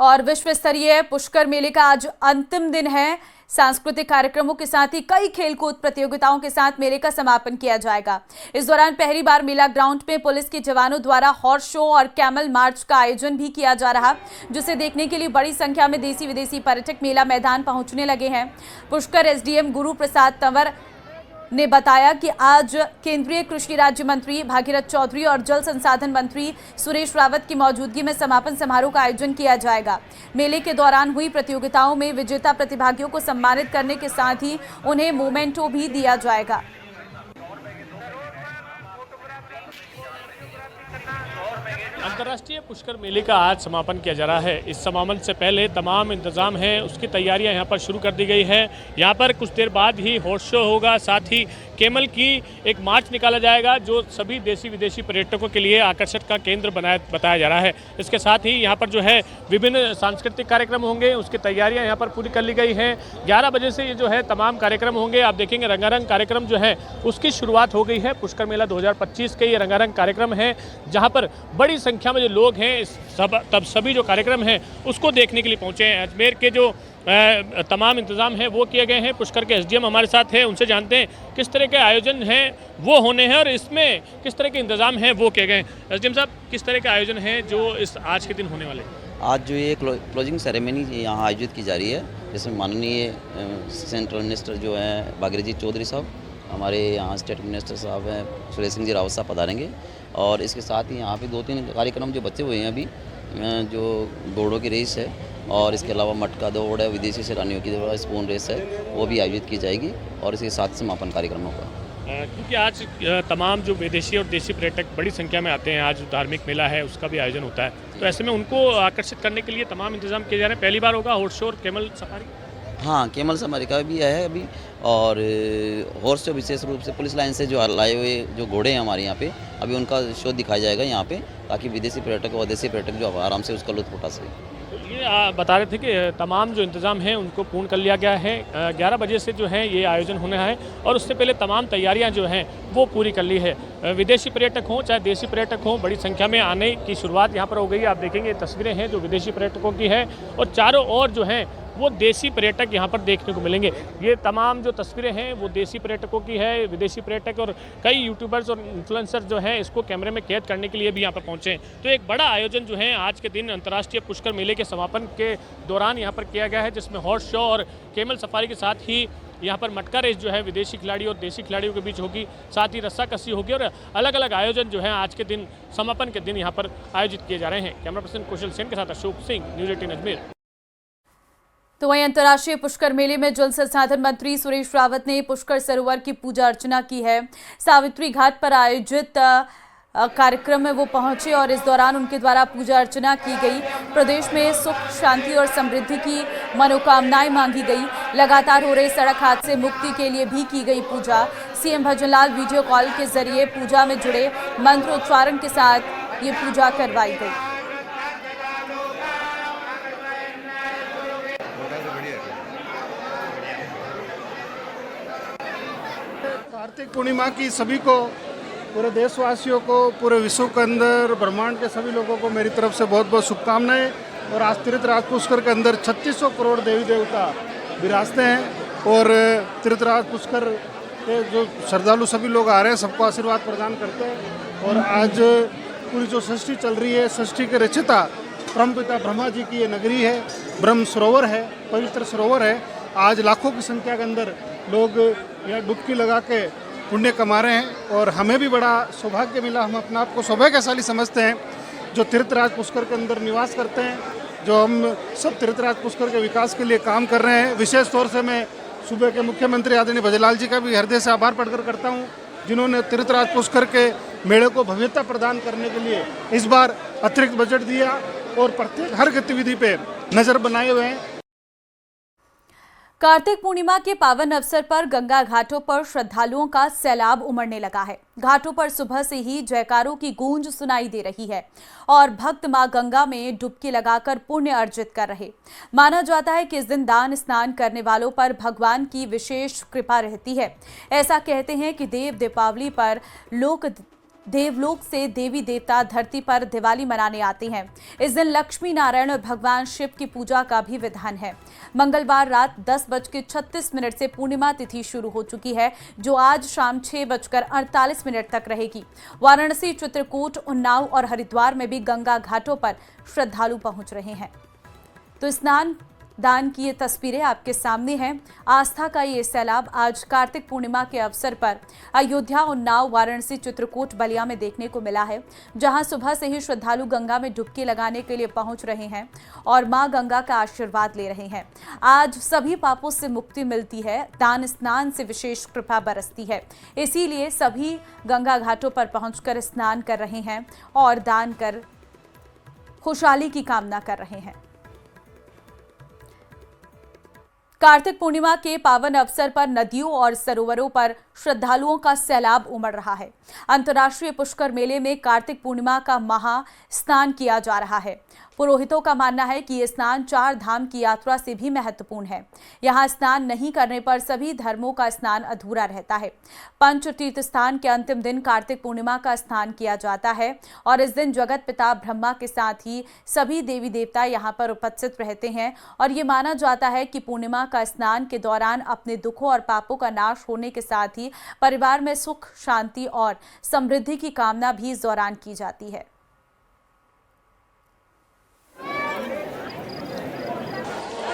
और विश्व स्तरीय पुष्कर मेले का आज अंतिम दिन है। सांस्कृतिक कार्यक्रमों के साथ ही कई खेलकूद प्रतियोगिताओं के साथ मेले का समापन किया जाएगा। इस दौरान पहली बार मेला ग्राउंड में पुलिस के जवानों द्वारा हॉर्स शो और कैमल मार्च का आयोजन भी किया जा रहा, जिसे देखने के लिए बड़ी संख्या में देसी विदेशी पर्यटक मेला मैदान पहुंचने लगे हैं। पुष्कर एसडीएम गुरु प्रसाद तंवर ने बताया कि आज केंद्रीय कृषि राज्य मंत्री भागीरथ चौधरी और जल संसाधन मंत्री सुरेश रावत की मौजूदगी में समापन समारोह का आयोजन किया जाएगा। मेले के दौरान हुई प्रतियोगिताओं में विजेता प्रतिभागियों को सम्मानित करने के साथ ही उन्हें मोमेंटो भी दिया जाएगा। अंतर्राष्ट्रीय पुष्कर मेले का आज समापन किया जा रहा है। इस समापन से पहले तमाम इंतजाम हैं, उसकी तैयारियां यहां पर शुरू कर दी गई है। यहां पर कुछ देर बाद ही हॉर्स शो होगा, साथ ही केमल की एक मार्च निकाला जाएगा जो सभी देसी विदेशी पर्यटकों के लिए आकर्षण का केंद्र बताया जा रहा है। इसके साथ ही यहाँ पर जो है विभिन्न सांस्कृतिक कार्यक्रम होंगे, उसकी तैयारियाँ यहाँ पर पूरी कर ली गई हैं। 11 बजे से ये जो है तमाम कार्यक्रम होंगे। आप देखेंगे रंगारंग कार्यक्रम जो है उसकी शुरुआत हो गई है। पुष्कर मेला 2025 के ये रंगारंग कार्यक्रम है, जहाँ पर बड़ी संख्या में जो लोग हैं तब सभी जो कार्यक्रम हैं उसको देखने के लिए पहुँचे हैं। अजमेर के जो तमाम इंतजाम हैं वो किए गए हैं। पुष्कर के एसडीएम हमारे साथ हैं, उनसे जानते हैं किस तरह के आयोजन हैं वो होने हैं और इसमें किस तरह के इंतजाम हैं वो किए गए हैं। एसडीएम साहब, किस तरह के आयोजन हैं जो इस आज के दिन होने वाले? आज जो ये क्लोजिंग सेरेमनी यहाँ आयोजित की जा रही है, जिसमें माननीय सेंट्रल मिनिस्टर जो हैं भागीरथ जी चौधरी साहब, हमारे यहाँ स्टेट मिनिस्टर साहब हैं सुरेश सिंह जी रावत साहब पधारेंगे। और इसके साथ ही यहाँ पे 2-3 कार्यक्रम जो बचे हुए हैं अभी, जो घोड़ों की रेस है और इसके अलावा मटका दौड़ है, विदेशी सैलानियों की दौड़, स्पून रेस है, वो भी आयोजित की जाएगी और इसके साथ समापन कार्यक्रम होगा। क्योंकि आज तमाम जो विदेशी और देशी पर्यटक बड़ी संख्या में आते हैं, आज धार्मिक मेला है उसका भी आयोजन होता है, तो ऐसे में उनको आकर्षित करने के लिए तमाम इंतजाम किए जा रहे हैं। पहली बार होगा हॉर्स शो और कैमल सफारी? हाँ, कैमल सफारी का भी है अभी, और हॉर्स शो विशेष रूप से पुलिस लाइन से जो लाए हुए जो घोड़े हैं हमारे यहाँ पे, अभी उनका शो दिखाया जाएगा यहाँ पे, ताकि विदेशी पर्यटक और देसी पर्यटक जो आराम से उसका लुत्फ उठा सके। ये बता रहे थे कि तमाम जो इंतज़ाम हैं उनको पूर्ण कर लिया गया है। 11 बजे से जो है ये आयोजन होना है और उससे पहले तमाम तैयारियां जो हैं वो पूरी कर ली है। विदेशी पर्यटक हों चाहे देसी पर्यटक हों, बड़ी संख्या में आने की शुरुआत यहाँ पर हो गई। आप देखेंगे तस्वीरें हैं जो विदेशी पर्यटकों की है और चारों ओर जो हैं वो देसी पर्यटक यहाँ पर देखने को मिलेंगे। ये तमाम जो तस्वीरें हैं वो देसी पर्यटकों की है। विदेशी पर्यटक और कई यूट्यूबर्स और इन्फ्लुएंसर जो हैं इसको कैमरे में कैद करने के लिए भी यहाँ पर पहुँचे हैं। तो एक बड़ा आयोजन जो है आज के दिन अंतर्राष्ट्रीय पुष्कर मेले के समापन के दौरान यहाँ पर किया गया है, जिसमें हॉर्स शो और कैमल सफारी के साथ ही यहाँ पर मटका रेस जो है विदेशी खिलाड़ी और देसी खिलाड़ियों के बीच होगी, साथ ही रस्साकसी होगी और अलग अलग आयोजन जो है आज के दिन समापन के दिन यहाँ पर आयोजित किए जा रहे हैं। कैमरा पर्सन कुशल सेन के साथ अशोक सिंह, न्यूज़ 18 अजमेर। तो वहीं अंतर्राष्ट्रीय पुष्कर मेले में जल संसाधन मंत्री सुरेश रावत ने पुष्कर सरोवर की पूजा अर्चना की है। सावित्री घाट पर आयोजित कार्यक्रम में वो पहुंचे और इस दौरान उनके द्वारा पूजा अर्चना की गई। प्रदेश में सुख, शांति और समृद्धि की मनोकामनाएं मांगी गई। लगातार हो रहे सड़क हादसे मुक्ति के लिए भी की गई पूजा। सीएम भजनलाल वीडियो कॉल के जरिए पूजा में जुड़े मंत्रोच्चारण के साथ ये पूजा करवाई गई। कार्तिक पूर्णिमा की सभी को, पूरे देशवासियों को, पूरे विश्व के अंदर ब्रह्मांड के सभी लोगों को मेरी तरफ से बहुत बहुत शुभकामनाएं। और आज तीर्थराज पुष्कर के अंदर 3600 करोड़ देवी देवता विराजते हैं और तीर्थराज पुष्कर के जो श्रद्धालु सभी लोग आ रहे हैं सबको आशीर्वाद प्रदान करते हैं। और आज पूरी जो सृष्टि चल रही है, सृष्टि के रचयिता परमपिता ब्रह्मा जी की ये नगरी है, ब्रह्म सरोवर है, पवित्र सरोवर है। आज लाखों की संख्या के अंदर लोग यहाँ डुबकी लगा के पुण्य कमा रहे हैं और हमें भी बड़ा सौभाग्य मिला। हम अपने आप को सौभाग्यशाली समझते हैं जो तीर्थराज पुष्कर के अंदर निवास करते हैं, जो हम सब तीर्थराज पुष्कर के विकास के लिए काम कर रहे हैं। विशेष तौर से मैं सूबे के मुख्यमंत्री आदरणीय भजनलाल जी का भी हृदय से आभार प्रकट करता हूँ, जिन्होंने तीर्थराज पुष्कर के मेले को भव्यता प्रदान करने के लिए इस बार अतिरिक्त बजट दिया और प्रत्येक हर गतिविधि पे नज़र बनाए हुए हैं। कार्तिक पूर्णिमा के पावन अवसर पर गंगा घाटों पर श्रद्धालुओं का सैलाब उमड़ने लगा है। घाटों पर सुबह से ही जयकारों की गूंज सुनाई दे रही है और भक्त मां गंगा में डुबकी लगाकर पुण्य अर्जित कर रहे। माना जाता है कि इस दिन दान स्नान करने वालों पर भगवान की विशेष कृपा रहती है। ऐसा कहते हैं कि देव दीपावली पर लोग देवलोक से देवी देवता धरती पर दिवाली मनाने आते हैं। इस दिन लक्ष्मी नारायण और भगवान शिव की पूजा का भी विधान है। मंगलवार रात 10:36 से पूर्णिमा तिथि शुरू हो चुकी है, जो आज शाम 6:48 तक रहेगी। वाराणसी, चित्रकूट, उन्नाव और हरिद्वार में भी गंगा घाटों पर श्रद्धालु पहुंच रहे हैं। तो स्नान दान की ये तस्वीरें आपके सामने हैं। आस्था का ये सैलाब आज कार्तिक पूर्णिमा के अवसर पर अयोध्या, उन्नाव, वाराणसी, चित्रकूट, बलिया में देखने को मिला है, जहां सुबह से ही श्रद्धालु गंगा में डुबकी लगाने के लिए पहुंच रहे हैं और मां गंगा का आशीर्वाद ले रहे हैं। आज सभी पापों से मुक्ति मिलती है, दान स्नान से विशेष कृपा बरसती है, इसीलिए सभी गंगा घाटों पर पहुंचकर स्नान कर रहे हैं और दान कर खुशहाली की कामना कर रहे हैं। कार्तिक पूर्णिमा के पावन अवसर पर नदियों और सरोवरों पर श्रद्धालुओं का सैलाब उमड़ रहा है। अंतर्राष्ट्रीय पुष्कर मेले में कार्तिक पूर्णिमा का महा स्नान किया जा रहा है। पुरोहितों का मानना है कि ये स्नान 4 धाम की यात्रा से भी महत्वपूर्ण है। यहाँ स्नान नहीं करने पर सभी धर्मों का स्नान अधूरा रहता है। पंच तीर्थ स्नान के अंतिम दिन कार्तिक पूर्णिमा का स्नान किया जाता है और इस दिन जगत पिता ब्रह्मा के साथ ही सभी देवी देवता यहाँ पर उपस्थित रहते हैं और ये माना जाता है कि पूर्णिमा का स्नान के दौरान अपने दुखों और पापों का नाश होने के साथ ही परिवार में सुख, शांति और समृद्धि की कामना भी इस दौरान की जाती है।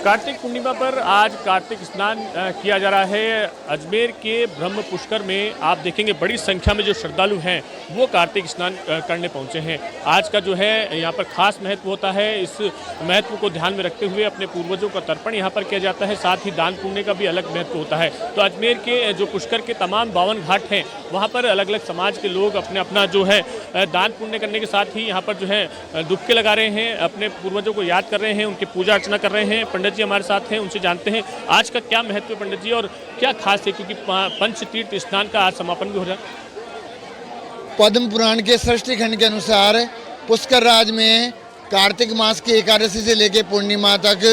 कार्तिक पूर्णिमा पर आज कार्तिक स्नान किया जा रहा है। अजमेर के ब्रह्म पुष्कर में आप देखेंगे बड़ी संख्या में जो श्रद्धालु हैं वो कार्तिक स्नान करने पहुंचे हैं। आज का जो है यहाँ पर खास महत्व होता है। इस महत्व को ध्यान में रखते हुए अपने पूर्वजों का तर्पण यहाँ पर किया जाता है, साथ ही दान पुण्य का भी अलग महत्व होता है। तो अजमेर के जो पुष्कर के तमाम 52 घाट हैं वहाँ पर अलग अलग समाज के लोग अपने अपना जो है दान पुण्य करने के साथ ही यहाँ पर जो है डुबकी लगा रहे हैं, अपने पूर्वजों को याद कर रहे हैं, उनकी पूजा अर्चना कर रहे हैं। पंडित जी हमारे साथ हैं, उनसे जानते हैं आज का क्या महत्व है पंडित जी और क्या खास है, क्योंकि पंच तीर्थ स्नान का आज समापन भी हो रहा है। पद्म पुराण के षष्ठी खंड के अनुसार पुष्कर राज में कार्तिक मास की एकादशी से लेकर पूर्णिमा तक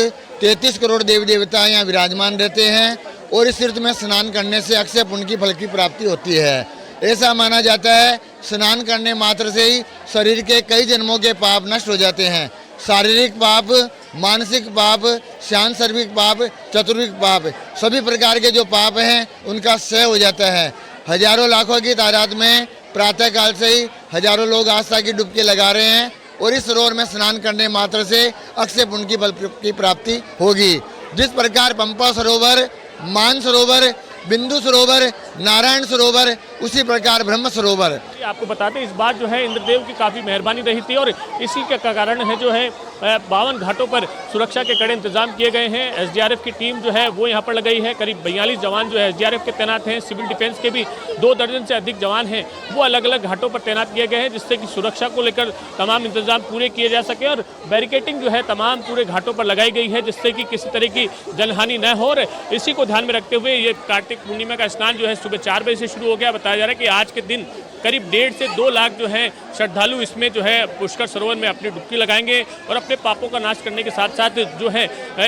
33 करोड़ देवी देवता यहाँ विराजमान रहते हैं और इस तीर्थ में स्नान करने से अक्षय पुण्य की फल की प्राप्ति होती है। ऐसा माना जाता है स्नान करने मात्र से ही शरीर के कई जन्मों के पाप नष्ट हो जाते हैं। शारीरिक पाप, मानसिक पाप, सांसारिक पाप, चतुर्विक पाप, सभी प्रकार के जो पाप हैं उनका क्षय हो जाता है। हजारों लाखों की तादाद में प्रातःकाल से ही हजारों लोग आस्था की डुबकी लगा रहे हैं और इस सरोवर में स्नान करने मात्र से अक्षय पुण्य की फल की प्राप्ति होगी। जिस प्रकार पंपा सरोवर, मान सरोवर, बिंदु सरोवर, नारायण सरोवर, उसी प्रकार ब्रह्म सरोवर। आपको बता दें इस बार जो है इंद्रदेव की काफ़ी मेहरबानी रही थी और इसी के कारण है जो है 52 घाटों पर सुरक्षा के कड़े इंतजाम किए गए हैं। एसडीआरएफ की टीम जो है वो यहाँ पर लगाई है। करीब 42 जवान जो है एसडीआरएफ के तैनात हैं। सिविल डिफेंस के भी 2 दर्जन से अधिक जवान हैं, वो अलग अलग घाटों पर तैनात किए गए हैं, जिससे कि सुरक्षा को लेकर तमाम इंतजाम पूरे किए जा सके और बैरिकेटिंग जो है तमाम पूरे घाटों पर लगाई गई है, जिससे कि किसी तरह की जनहानि न हो। इसी को ध्यान में रखते हुए ये कार्तिक पूर्णिमा का स्नान जो है सुबह 4 बजे से शुरू हो गया। बताया जा रहा है कि आज के दिन करीब 1.5 से 2 लाख जो है श्रद्धालु इसमें जो है पुष्कर सरोवर में अपनी डुबकी लगाएंगे और अपने पापों का नाश करने के साथ साथ जो है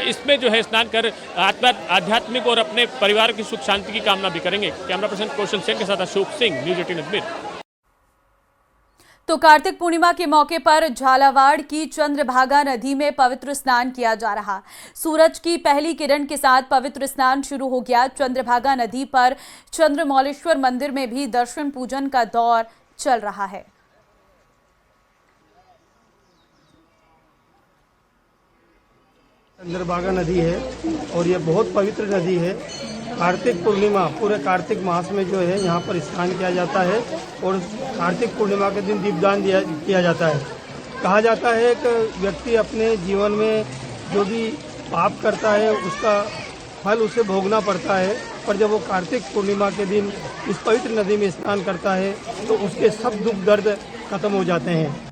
इसमें जो है स्नान कर आध्यात्मिक और अपने परिवार की सुख शांति की कामना भी करेंगे। कैमरा पर्सन कौशल सेन के साथ अशोक सिंह, न्यूज़ 18 अजमेर। तो कार्तिक पूर्णिमा के मौके पर झालावाड़ की चंद्रभागा नदी में पवित्र स्नान किया जा रहा। सूरज की पहली किरण के साथ पवित्र स्नान शुरू हो गया। चंद्रभागा नदी पर चंद्रमौलेश्वर मंदिर में भी दर्शन पूजन का दौर चल रहा है। चंद्रभागा नदी है और ये बहुत पवित्र नदी है। कार्तिक पूर्णिमा पूरे कार्तिक मास में जो है यहाँ पर स्नान किया जाता है और कार्तिक पूर्णिमा के दिन दीपदान किया जाता है। कहा जाता है कि व्यक्ति अपने जीवन में जो भी पाप करता है उसका फल उसे भोगना पड़ता है, पर जब वो कार्तिक पूर्णिमा के दिन इस पवित्र नदी में स्नान करता है तो उसके सब दुख दर्द खत्म हो जाते हैं।